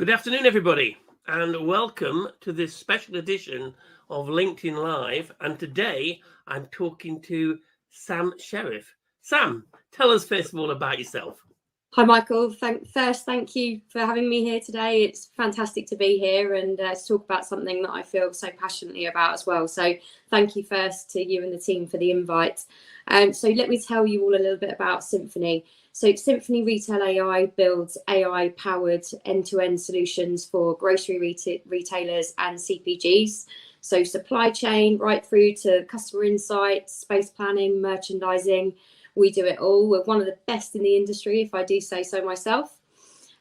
Good afternoon, everybody, and welcome to this special edition of LinkedIn Live. And today I'm talking to Sam Sheriff. Sam, tell us first of all about yourself. Hi, Michael. Thank you for having me here today. It's fantastic to be here and to talk about something that I feel so passionately about as well. So thank you first to you and the team for the invite. So let me tell you all a little bit about Symphony. So Symphony RetailAI builds AI-powered end-to-end solutions for grocery retailers and CPGs. So supply chain right through to customer insights, space planning, merchandising. We do it all. We're one of the best in the industry, if I do say so myself.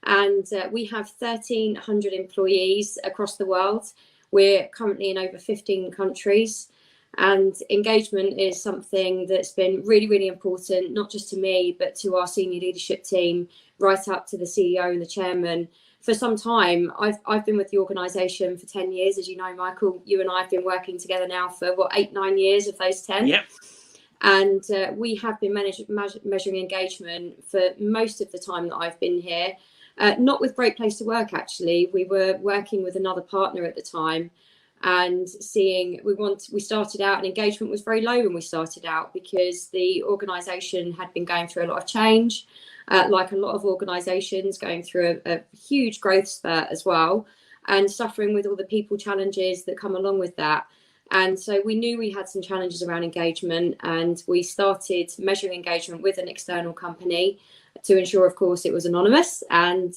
And we have 1,300 employees across the world. We're currently in over 15 countries. And engagement is something that's been really, really important, not just to me, but to our senior leadership team, right up to the CEO and the chairman. For some time, I've been with the organisation for 10 years. As you know, Michael, you and I have been working together now for, 8-9 years of those 10. Yep. And we have been measuring engagement for most of the time that I've been here. Not with Great Place to Work, actually. We were working with another partner at the time and we started out and engagement was very low when we started out because the organisation had been going through a lot of change, like a lot of organisations going through a huge growth spurt as well and suffering with all the people challenges that come along with that. And so we knew we had some challenges around engagement and we started measuring engagement with an external company to ensure, of course, it was anonymous. And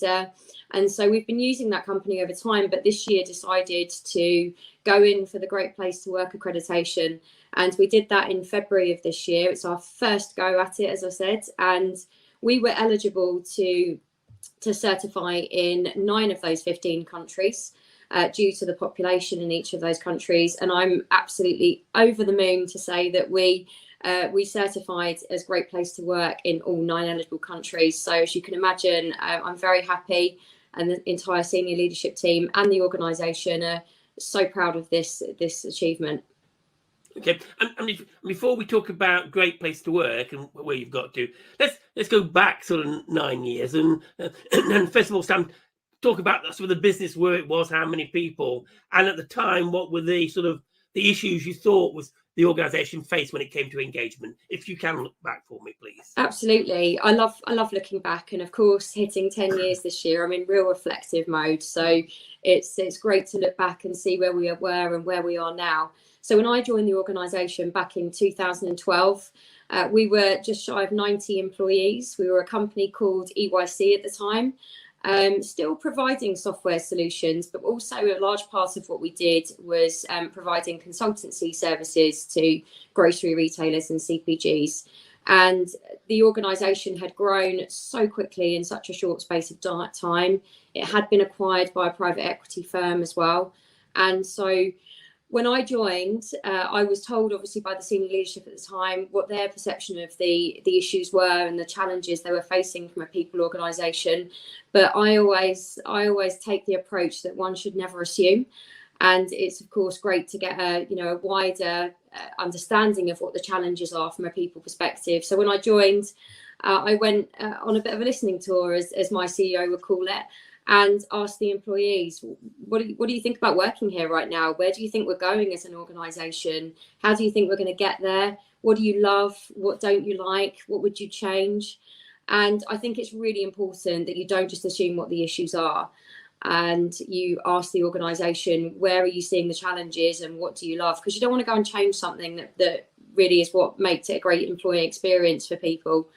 so we've been using that company over time, but this year decided to go in for the Great Place to Work accreditation. And we did that in February of this year. It's our first go at it, as I said, and we were eligible to certify in 9 of those 15 countries. Due to the population in each of those countries. And I'm absolutely over the moon to say that we certified as Great Place to Work in all 9 eligible countries. So as you can imagine, I'm very happy, and the entire senior leadership team and the organisation are so proud of this achievement. Okay, and before we talk about Great Place to Work and where you've got to, let's go back sort of 9 years and first of all, Sam, talk about some of the business, where it was, how many people, and at the time, what were the issues you thought was the organisation faced when it came to engagement? If you can look back for me, please. Absolutely, I love looking back, and of course, hitting 10 years this year, I'm in real reflective mode. So it's great to look back and see where we were and where we are now. So when I joined the organisation back in 2012, we were just shy of 90 employees. We were a company called EYC at the time. Still providing software solutions, but also a large part of what we did was providing consultancy services to grocery retailers and CPGs. And the organisation had grown so quickly in such a short space of time. It had been acquired by a private equity firm as well. And so when I joined, I was told, obviously, by the senior leadership at the time what their perception of the issues were and the challenges they were facing from a people organisation. But I always take the approach that one should never assume. And it's, of course, great to get a wider understanding of what the challenges are from a people perspective. So when I joined, I went on a bit of a listening tour, as my CEO would call it, and ask the employees, what do you think about working here right now? Where do you think we're going as an organisation? How do you think we're going to get there? What do you love? What don't you like? What would you change? And I think it's really important that you don't just assume what the issues are, and you ask the organisation, where are you seeing the challenges and what do you love? Because you don't want to go and change something that really is what makes it a great employee experience for people.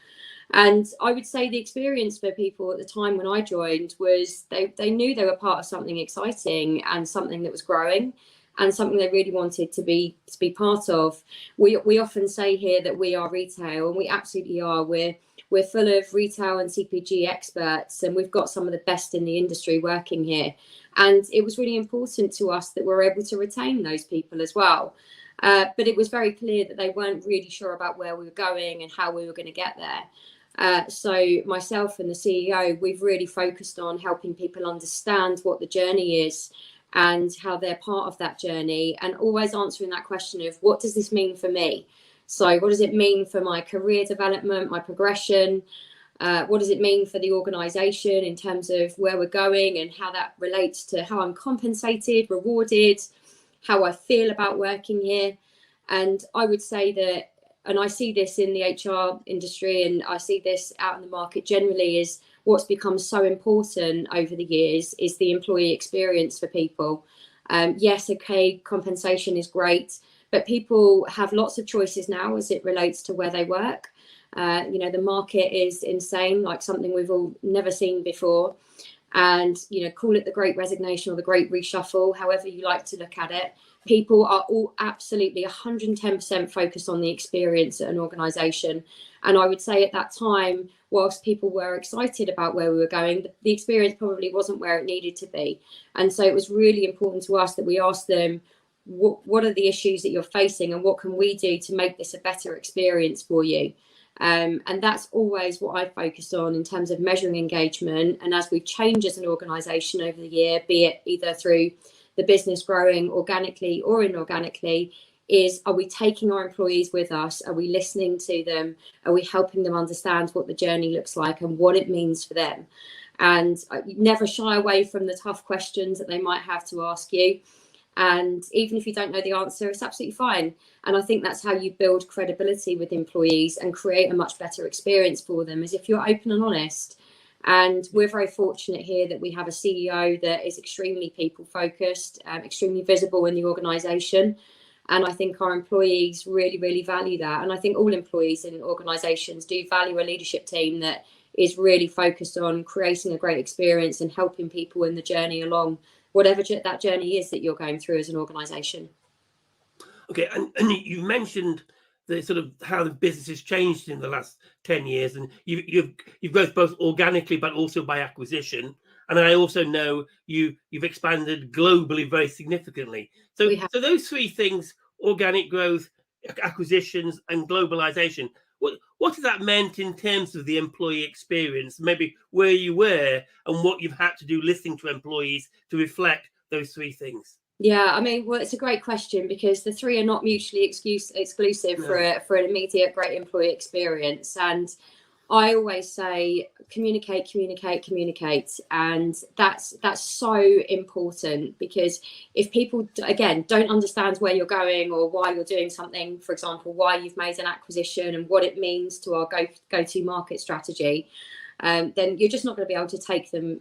And I would say the experience for people at the time when I joined was they knew they were part of something exciting and something that was growing and something they really wanted to be part of. We often say here that we are retail, and we absolutely are. We're full of retail and CPG experts, and we've got some of the best in the industry working here. And it was really important to us that we're able to retain those people as well. But it was very clear that they weren't really sure about where we were going and how we were going to get there. So myself and the CEO, we've really focused on helping people understand what the journey is and how they're part of that journey, and always answering that question of, what does this mean for me? So what does it mean for my career development, my progression? What does it mean for the organisation in terms of where we're going and how that relates to how I'm compensated, rewarded, how I feel about working here. And I would say that, and I see this in the HR industry and I see this out in the market generally, is what's become so important over the years is the employee experience for people. Yes, okay, compensation is great, but people have lots of choices now as it relates to where they work. The market is insane, like something we've all never seen before. And, call it the great resignation or the great reshuffle, however you like to look at it. People are all absolutely 110% focused on the experience at an organisation. And I would say at that time, whilst people were excited about where we were going, the experience probably wasn't where it needed to be. And so it was really important to us that we asked them, what are the issues that you're facing and what can we do to make this a better experience for you? And that's always what I focus on in terms of measuring engagement. And as we've changed as an organisation over the year, be it either through the business growing organically or inorganically, are we taking our employees with us? Are we listening to them? Are we helping them understand what the journey looks like and what it means for them? And never shy away from the tough questions that they might have to ask you. And even if you don't know the answer, it's absolutely fine. And I think that's how you build credibility with employees and create a much better experience for them, is if you're open and honest. And we're very fortunate here that we have a CEO that is extremely people focused, extremely visible in the organisation. And I think our employees really, really value that. And I think all employees in organisations do value a leadership team that is really focused on creating a great experience and helping people in the journey along, whatever that journey is that you're going through as an organisation. Okay, and you mentioned the sort of how the business has changed in the last 10 years, and you've growth both organically but also by acquisition. And I also know you've expanded globally very significantly. So those three things: organic growth, acquisitions, and globalization. What has that meant in terms of the employee experience? Maybe where you were and what you've had to do listening to employees to reflect those three things. Yeah, I mean, well, it's a great question because the three are not mutually exclusive for an immediate great employee experience. And I always say communicate. And that's so important, because if people, again, don't understand where you're going or why you're doing something, for example, why you've made an acquisition and what it means to our go-to market strategy, then you're just not going to be able to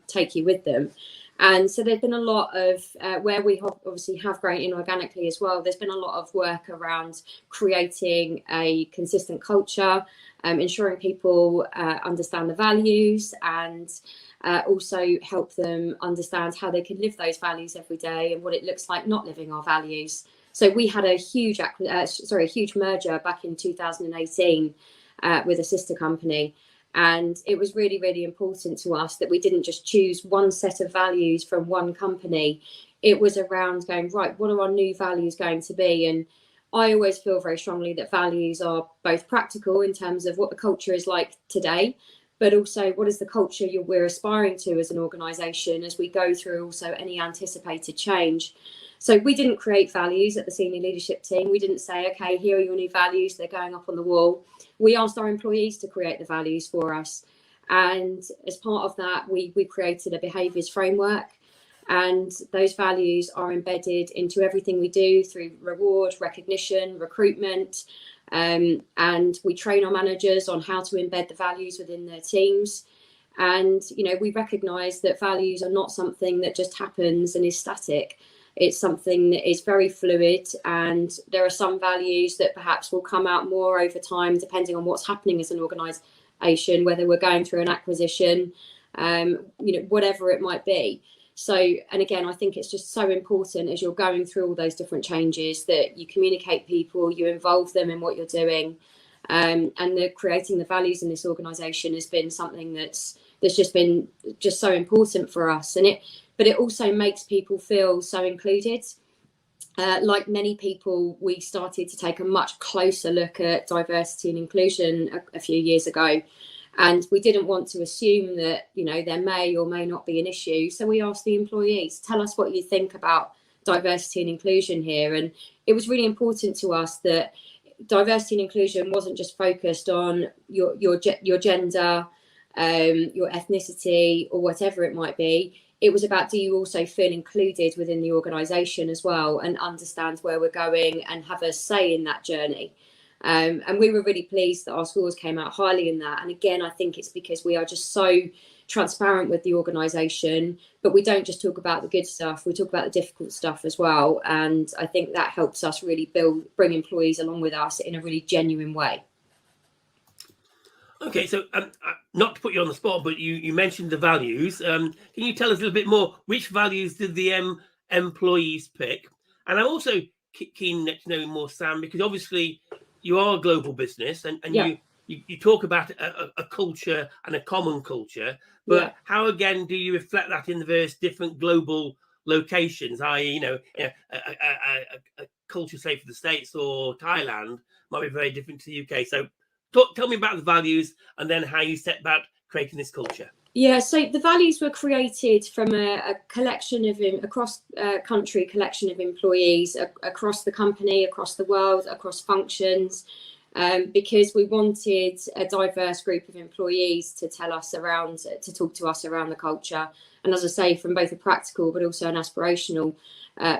take you with them. And so there's been a lot of where we obviously have grown inorganically as well. There's been a lot of work around creating a consistent culture, ensuring people understand the values, and also help them understand how they can live those values every day and what it looks like not living our values. So we had a huge merger back in 2018 with a sister company. And it was really, really important to us that we didn't just choose one set of values from one company. It was around going, right, what are our new values going to be? And I always feel very strongly that values are both practical in terms of what the culture is like today, but also what is the culture we're aspiring to as an organisation as we go through also any anticipated change. So we didn't create values at the senior leadership team. We didn't say, okay, here are your new values, they're going up on the wall. We asked our employees to create the values for us. And as part of that, we created a behaviours framework. And those values are embedded into everything we do through reward, recognition, recruitment. And we train our managers on how to embed the values within their teams. And, we recognise that values are not something that just happens and is static. It's something that is very fluid, and there are some values that perhaps will come out more over time, depending on what's happening as an organisation, whether we're going through an acquisition, whatever it might be. So, and again, I think it's just so important as you're going through all those different changes that you communicate people, you involve them in what you're doing, and creating the values in this organisation has been something that's just been so important for us. But it also makes people feel so included. Like many people, we started to take a much closer look at diversity and inclusion a few years ago. And we didn't want to assume that, there may or may not be an issue. So we asked the employees, tell us what you think about diversity and inclusion here. And it was really important to us that diversity and inclusion wasn't just focused on your gender, your ethnicity, or whatever it might be. It was about, do you also feel included within the organisation as well, and understand where we're going and have a say in that journey? And we were really pleased that our scores came out highly in that. And again, I think it's because we are just so transparent with the organisation, but we don't just talk about the good stuff, we talk about the difficult stuff as well. And I think that helps us really bring employees along with us in a really genuine way. Okay, so not to put you on the spot, but you mentioned the values. Can you tell us a little bit more? Which values did the employees pick? And I'm also keen to know more, Sam, because obviously you are a global business, and you talk about a culture and a common culture, but how again do you reflect that in the various different global locations? I.e., a culture, say for the States or Thailand, might be very different to the UK. So tell me about the values and then how you set about creating this culture. Yeah, so the values were created from a collection of country collection of employees across the company, across the world, across functions, because we wanted a diverse group of employees to talk to us around the culture. And as I say, from both a practical but also an aspirational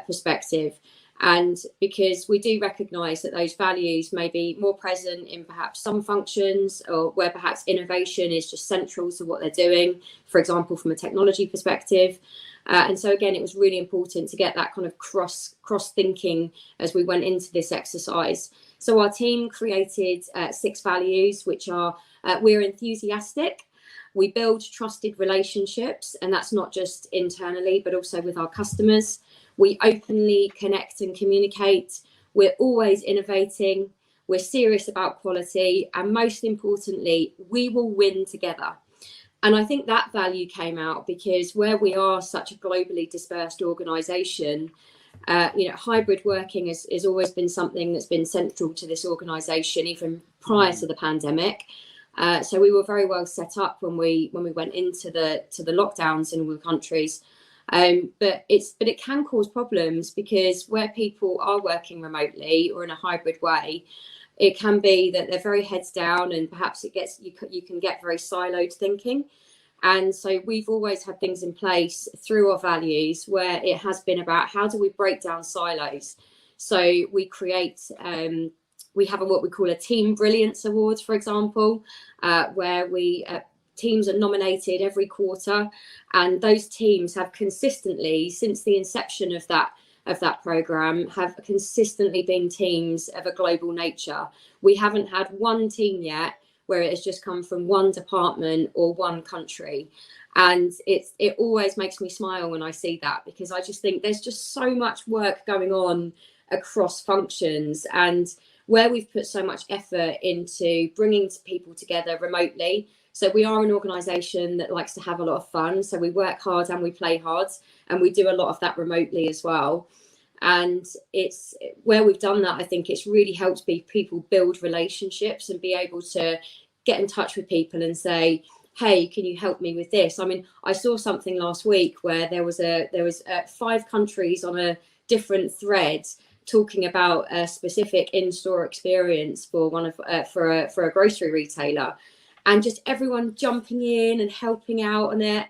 perspective. And because we do recognise that those values may be more present in perhaps some functions, or where perhaps innovation is just central to what they're doing, for example, from a technology perspective. And so again, it was really important to get that kind of cross thinking as we went into this exercise. So our team created 6 values, which are we're enthusiastic, we build trusted relationships, and that's not just internally but also with our customers. We openly connect and communicate. We're always innovating. We're serious about quality. And most importantly, we will win together. And I think that value came out because where we are such a globally dispersed organisation, hybrid working has always been something that's been central to this organisation, even prior to the pandemic. So we were very well set up when we went into the lockdowns in all the countries. But it can cause problems, because where people are working remotely or in a hybrid way, it can be that they're very heads down, and perhaps you can get very siloed thinking. And so we've always had things in place through our values where it has been about how do we break down silos. So we create we have what we call a Team Brilliance Awards, for example, where teams are nominated every quarter, and those teams have consistently, since the inception of that program, have consistently been teams of a global nature. We haven't had one team yet where it has just come from one department or one country, and it always makes me smile when I see that, because I just think there's just so much work going on across functions, and where we've put so much effort into bringing people together remotely. So we are an organisation that likes to have a lot of fun. So we work hard and we play hard, and we do a lot of that remotely as well. And it's where we've done that, I think it's really helped people build relationships and be able to get in touch with people and say, hey, can you help me with this? I mean, I saw something last week where there was 5 countries on a different thread talking about a specific in-store experience for for a grocery retailer. And just everyone jumping in and helping out on it.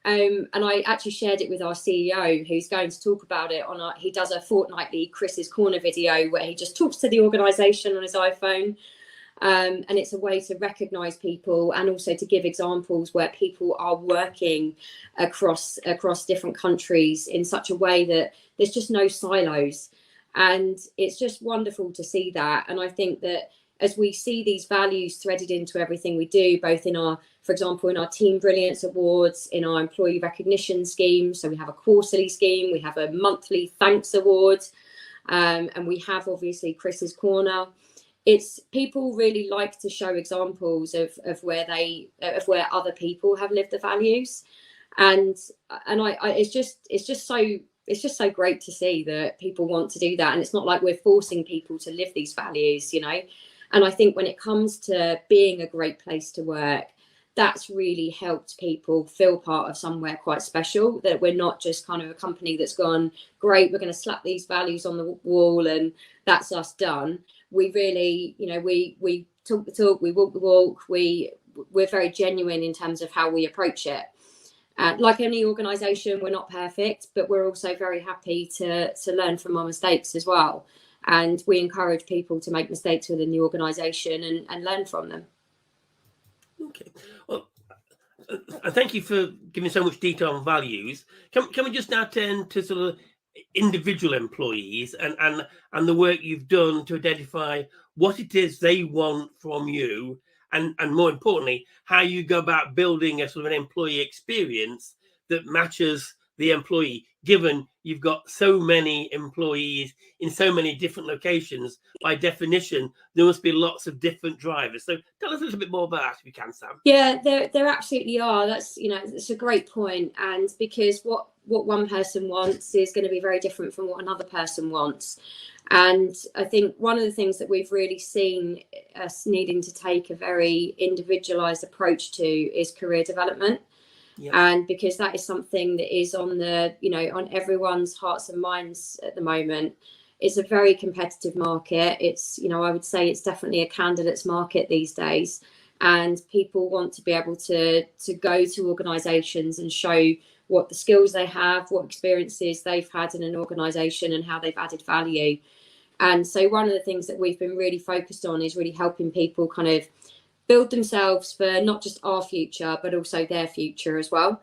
And I actually shared it with our CEO, who's going to talk about it he does a fortnightly Chris's Corner video where he just talks to the organisation on his iPhone. And it's a way to recognise people, and also to give examples where people are working across different countries in such a way that there's just no silos. And it's just wonderful to see that. And I think that as we see these values threaded into everything we do, both for example, in our Team Brilliance Awards, in our employee recognition scheme. So we have a quarterly scheme, we have a monthly thanks award, and we have obviously Chris's Corner. It's people really like to show examples of where other people have lived the values, and it's just so great to see that people want to do that, and it's not like we're forcing people to live these values, And I think when it comes to being a great place to work, that's really helped people feel part of somewhere quite special, that we're not just kind of a company that's gone, great, we're going to slap these values on the wall and that's us done. We really, we talk the talk, we walk the walk, we we're very genuine in terms of how we approach it. Like any organisation, we're not perfect, but we're also very happy to learn from our mistakes as well. And we encourage people to make mistakes within the organisation and learn from them. Okay. Well, thank you for giving so much detail on values. Can we just now turn to sort of individual employees and the work you've done to identify what it is they want from you, and more importantly, how you go about building a sort of an employee experience that matches the employee, given you've got so many employees in so many different locations. By definition, there must be lots of different drivers. So tell us a little bit more about that if you can, Sam. Yeah, there absolutely are. That's, it's a great point. And because what one person wants is going to be very different from what another person wants. And I think one of the things that we've really seen us needing to take a very individualized approach to is career development. Yeah. And because that is something that is on on everyone's hearts and minds at the moment. It's a very competitive market. It's, I would say it's definitely a candidate's market these days. And people want to be able to go to organisations and show what the skills they have, what experiences they've had in an organisation and how they've added value. And so one of the things that we've been really focused on is really helping people kind of build themselves for not just our future, but also their future as well.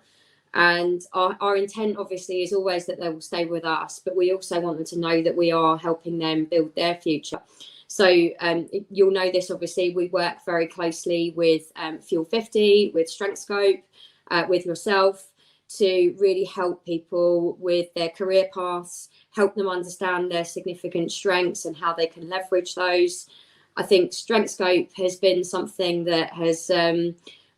And our intent obviously is always that they will stay with us, but we also want them to know that we are helping them build their future. So you'll know this, obviously, we work very closely with Fuel 50, with StrengthScope, with yourself, to really help people with their career paths, help them understand their significant strengths and how they can leverage those. I think StrengthScope has been something that has,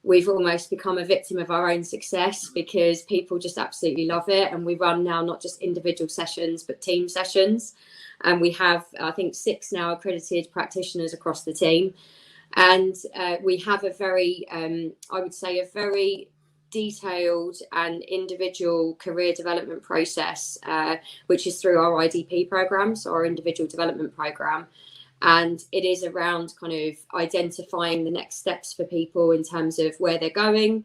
we've almost become a victim of our own success because people just absolutely love it. And we run now not just individual sessions, but team sessions. And we have, I think, 6 now accredited practitioners across the team. And we have a very, I would say, a very detailed and individual career development process, which is through our IDP program, so our individual development program. And it is around kind of identifying the next steps for people in terms of where they're going,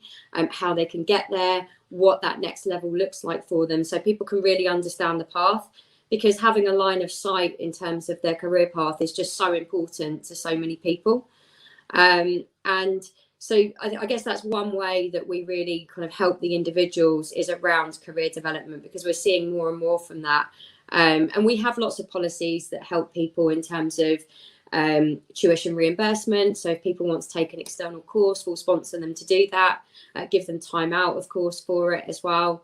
how they can get there, what that next level looks like for them, so people can really understand the path. Because having a line of sight in terms of their career path is just so important to so many people. And so I guess that's one way that we really kind of help the individuals is around career development, because we're seeing more and more from that. And we have lots of policies that help people in terms of tuition reimbursement. So if people want to take an external course, we'll sponsor them to do that, give them time out, of course, for it as well.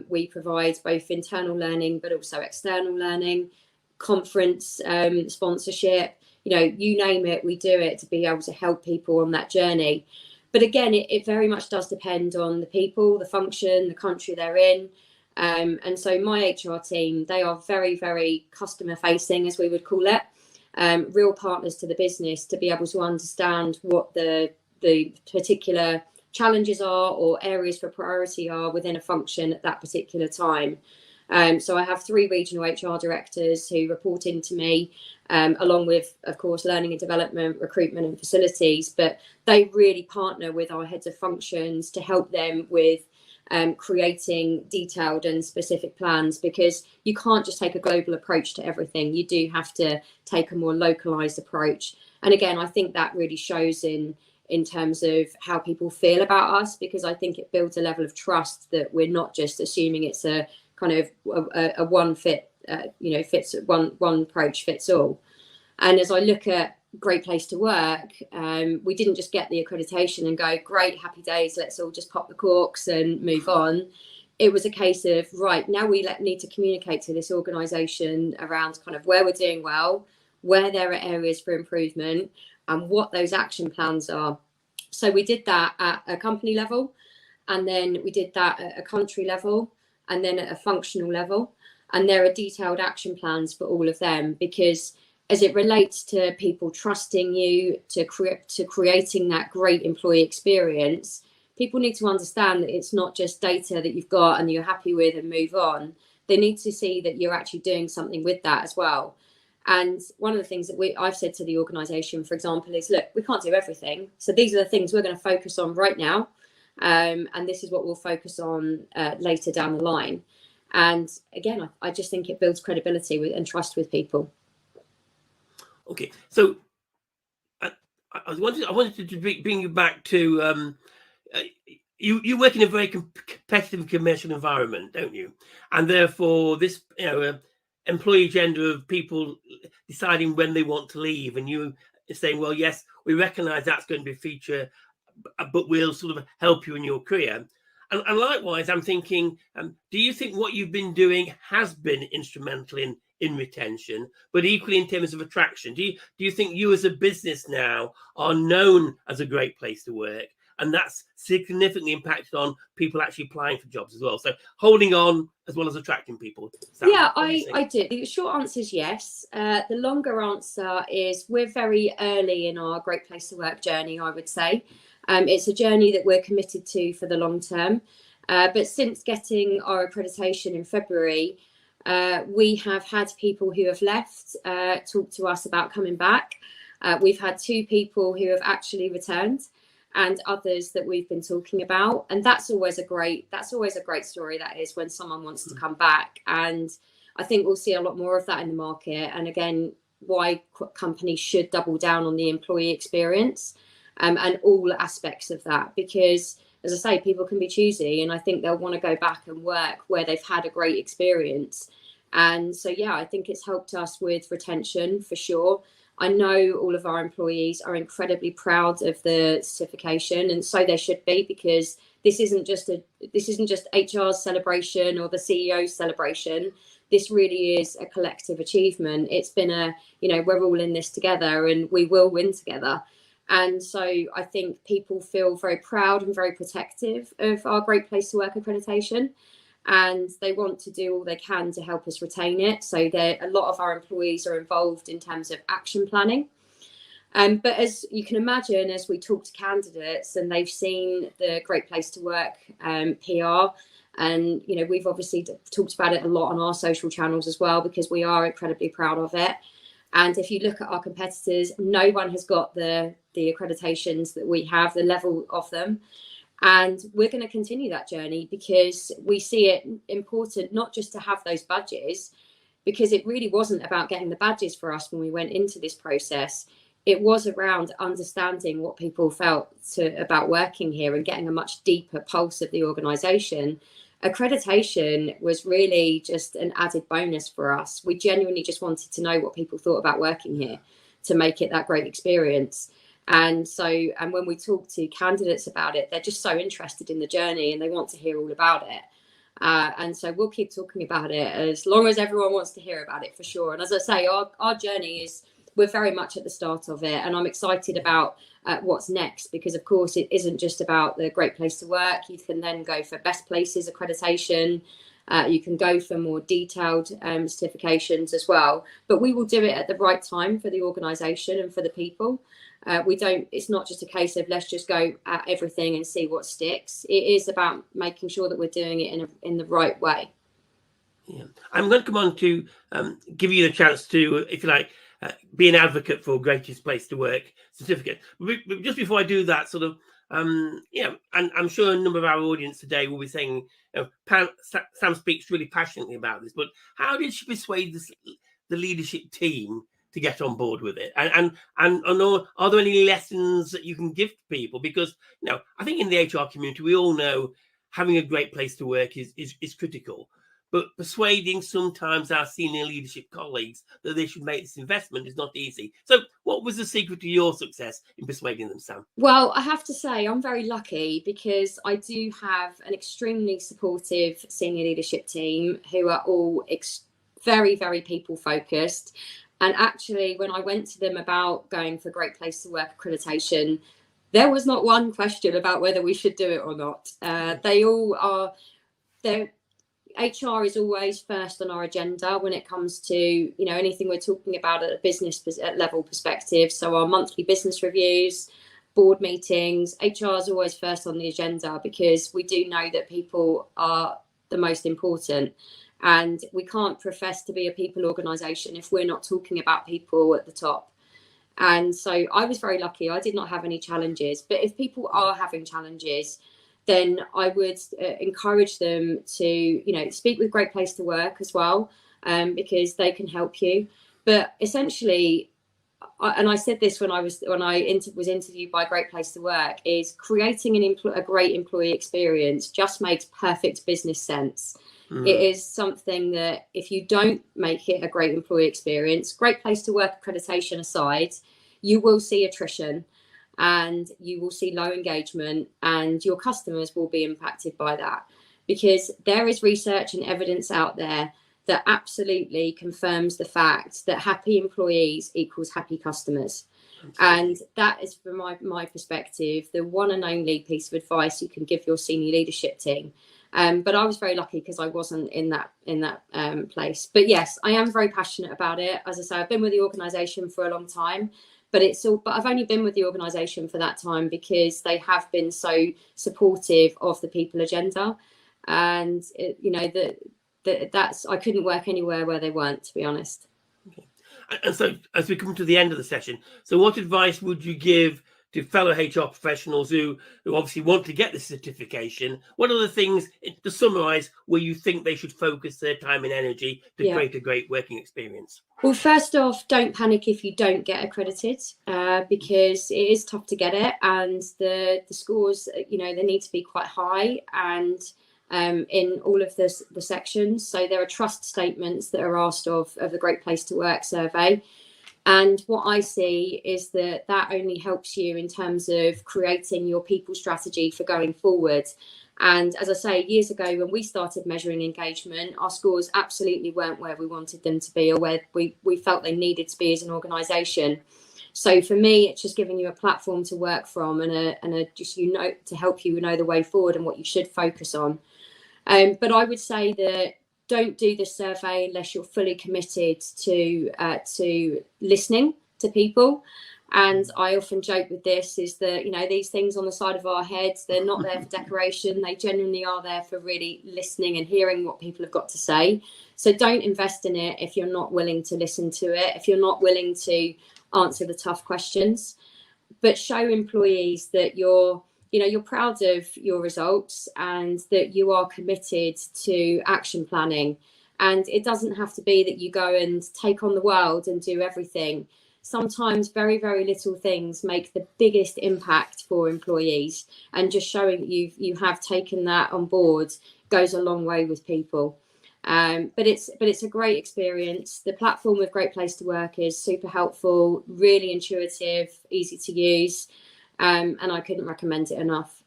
We provide both internal learning, but also external learning, conference sponsorship, you name it, we do it to be able to help people on that journey. But again, it very much does depend on the people, the function, the country they're in. And so my HR team, they are very, very customer facing, as we would call it, real partners to the business to be able to understand what the particular challenges are or areas for priority are within a function at that particular time. So I have 3 regional HR directors who report into me, along with, of course, learning and development, recruitment and facilities. But they really partner with our heads of functions to help them with creating detailed and specific plans, because you can't just take a global approach to everything. You do have to take a more localized approach. And again, I think that really shows in terms of how people feel about us, because I think it builds a level of trust that we're not just assuming it's a kind of a one fit, fits one approach fits all. And as I look at Great Place to Work, we didn't just get the accreditation and go, great, happy days, let's all just pop the corks and move on. It was a case of, right, now we need to communicate to this organisation around kind of where we're doing well, where there are areas for improvement, and what those action plans are. So we did that at a company level, and then we did that at a country level, and then at a functional level. And there are detailed action plans for all of them, because as it relates to people trusting you, to creating that great employee experience, people need to understand that it's not just data that you've got and you're happy with and move on. They need to see that you're actually doing something with that as well. And one of the things that I've said to the organisation, for example, is, look, we can't do everything. So these are the things we're going to focus on right now. And this is what we'll focus on later down the line. And again, I just think it builds credibility and trust with people. Okay, so I wanted to bring you back to you work in a very competitive commercial environment, don't you? And therefore, this employee agenda of people deciding when they want to leave, and you saying, well, yes, we recognise that's going to be a feature, but we'll sort of help you in your career. And likewise, I'm thinking, do you think what you've been doing has been instrumental in retention, but equally in terms of attraction? Do you think you as a business now are known as a great place to work, and that's significantly impacted on people actually applying for jobs as well? So holding on as well as attracting people. Sam, yeah, I do. The short answer is yes. The longer answer is we're very early in our great place to work journey, I would say. It's a journey that we're committed to for the long term. But since getting our accreditation in February, we have had people who have left talk to us about coming back. We've had 2 people who have actually returned, and others that we've been talking about. And that's always a great story, that is, when someone wants to come back. And I think we'll see a lot more of that in the market. And again, why companies should double down on the employee experience and all aspects of that, because as I say, people can be choosy, and I think they'll want to go back and work where they've had a great experience. And so, yeah, I think it's helped us with retention for sure. I know all of our employees are incredibly proud of the certification, and so they should be, because this isn't just HR's celebration or the CEO's celebration. This really is a collective achievement. It's been we're all in this together, and we will win together. And so I think people feel very proud and very protective of our Great Place to Work accreditation, and they want to do all they can to help us retain it. So a lot of our employees are involved in terms of action planning. But as you can imagine, as we talk to candidates and they've seen the Great Place to Work PR, and we've obviously talked about it a lot on our social channels as well, because we are incredibly proud of it. And if you look at our competitors, no one has got the accreditations that we have, the level of them. And we're going to continue that journey, because we see it important not just to have those badges, because it really wasn't about getting the badges for us when we went into this process. It was around understanding what people felt about working here and getting a much deeper pulse of the organisation. Accreditation was really just an added bonus for us. We genuinely just wanted to know what people thought about working here to make it that great experience. And when we talk to candidates about it, they're just so interested in the journey and they want to hear all about it. And so we'll keep talking about it as long as everyone wants to hear about it, for sure. And as I say, our journey we're very much at the start of it, and I'm excited about what's next, because of course it isn't just about the Great Place to Work. You can then go for Best Places accreditation. You can go for more detailed certifications as well, but we will do it at the right time for the organisation and for the people. It's not just a case of let's just go at everything and see what sticks. It is about making sure that we're doing it in the right way. Yeah, I'm going to come on to give you the chance to, if you like, be an advocate for Greatest Place to Work certificate. But just before I do that, sort of, and I'm sure a number of our audience today will be saying, Sam speaks really passionately about this, but how did she persuade the leadership team to get on board with it? And are there any lessons that you can give to people? Because I think in the HR community, we all know having a great place to work is critical. But persuading sometimes our senior leadership colleagues that they should make this investment is not easy. So what was the secret to your success in persuading them, Sam? Well, I have to say I'm very lucky, because I do have an extremely supportive senior leadership team who are all very, very people focused. And actually, when I went to them about going for Great Place to Work accreditation, there was not one question about whether we should do it or not. They all are. HR is always first on our agenda when it comes to anything we're talking about at a business level perspective. So our monthly business reviews, board meetings, HR is always first on the agenda, because we do know that people are the most important. And we can't profess to be a people organisation if we're not talking about people at the top. And so I was very lucky. I did not have any challenges. But if people are having challenges, then I would encourage them to, you know, speak with Great Place to Work as well, because they can help you. But essentially, and I said this when I was interviewed by Great Place to Work, is creating a great employee experience just makes perfect business sense. It is something that if you don't make it a great employee experience, Great Place to Work accreditation aside, you will see attrition and you will see low engagement, and your customers will be impacted by that, because there is research and evidence out there that absolutely confirms the fact that happy employees equals happy customers. And that is, from my perspective, the one and only piece of advice you can give your senior leadership team. But I was very lucky because I wasn't in that place. But yes, I am very passionate about it. As I say, I've been with the organisation for a long time, but I've only been with the organisation for that time because they have been so supportive of the people agenda, and that's I couldn't work anywhere where they weren't, to be honest. Okay. And so, as we come to the end of the session, so what advice would you give to fellow HR professionals who obviously want to get the certification? What are the things, to summarise, where you think they should focus their time and energy to create a great working experience? Well, first off, don't panic if you don't get accredited, because it is tough to get it, and the scores, they need to be quite high, and in all of the sections. So there are trust statements that are asked of the Great Place to Work survey. And what I see is that only helps you in terms of creating your people strategy for going forward. And as I say, years ago, when we started measuring engagement, our scores absolutely weren't where we wanted them to be, or where we felt they needed to be as an organisation. So for me, it's just giving you a platform to work from, and to help you know the way forward and what you should focus on. But I would say that don't do the survey unless you're fully committed to listening to people. And I often joke with this, is that, these things on the side of our heads, they're not there for decoration. They genuinely are there for really listening and hearing what people have got to say. So don't invest in it if you're not willing to listen to it, if you're not willing to answer the tough questions. But show employees that you're proud of your results and that you are committed to action planning. And it doesn't have to be that you go and take on the world and do everything. Sometimes very, very little things make the biggest impact for employees, and just showing that you have taken that on board goes a long way with people. But it's a great experience. The platform with Great Place to Work is super helpful, really intuitive, easy to use. And I couldn't recommend it enough.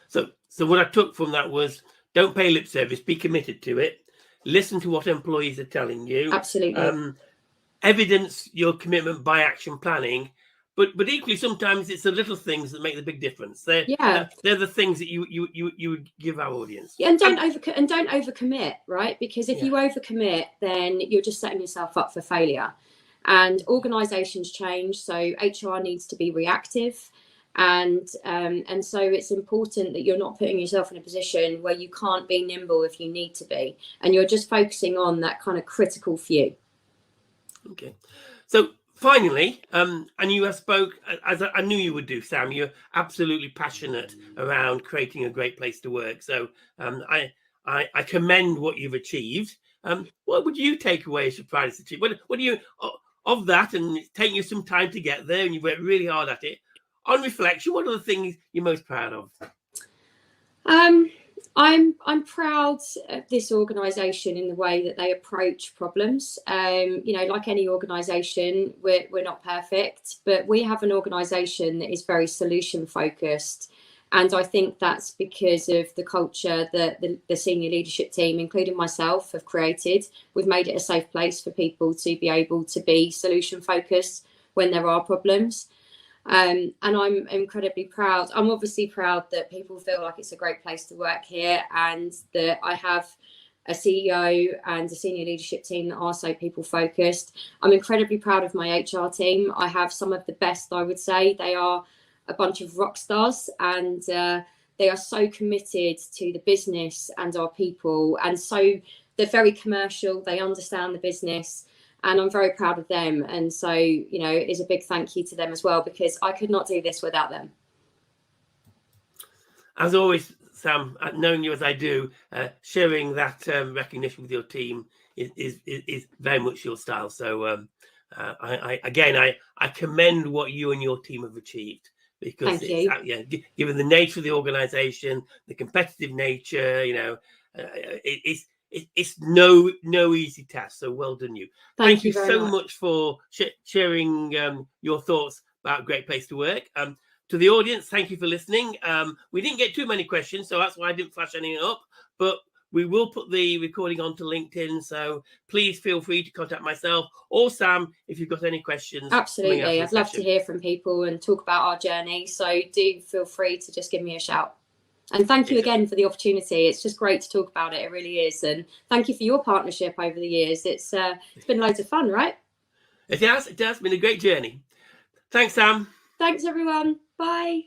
So what I took from that was, don't pay lip service, be committed to it, listen to what employees are telling you. Absolutely. Evidence your commitment by action planning, but equally sometimes it's the little things that make the big difference. They're the things that you would give our audience. Yeah, and don't overcommit, right? Because if you overcommit, then you're just setting yourself up for failure. And organisations change, so HR needs to be reactive, and so it's important that you're not putting yourself in a position where you can't be nimble if you need to be, and you're just focusing on that kind of critical few. Okay, so finally, and you have spoke, as I knew you would do, Sam. You're absolutely passionate around creating a great place to work. So I commend what you've achieved. What would you take away as your proudest achievement? What do you of that, and it's taken you some time to get there, and you worked really hard at it? On reflection, what are the things you're most proud of? I'm proud of this organisation in the way that they approach problems. Like any organisation, we're not perfect, but we have an organisation that is very solution focused. And I think that's because of the culture that the senior leadership team, including myself, have created. We've made it a safe place for people to be able to be solution focused when there are problems. And I'm incredibly proud. I'm obviously proud that people feel like it's a great place to work here, and that I have a CEO and a senior leadership team that are so people focused. I'm incredibly proud of my HR team. I have some of the best, I would say. They are a bunch of rock stars, and they are so committed to the business and our people, and so they're very commercial, they understand the business, and I'm very proud of them. And so, you know, it is a big thank you to them as well, because I could not do this without them. As always, Sam, knowing you as I do, sharing that recognition with your team is very much your style. So I commend what you and your team have achieved, because given the nature of the organization, the competitive nature, you know, it's no easy task. So well done, you. Thank you so much for sharing your thoughts about Great Place to Work. To the audience, thank you for listening. We didn't get too many questions, so that's why I didn't flash anything up, but we will put the recording onto LinkedIn, so please feel free to contact myself or Sam if you've got any questions. Absolutely. I'd love to hear from people and talk about our journey, so do feel free to just give me a shout. And thank you again for the opportunity. It's just great to talk about it. It really is. And thank you for your partnership over the years. It's been loads of fun, right? It has been a great journey. Thanks, Sam. Thanks, everyone. Bye.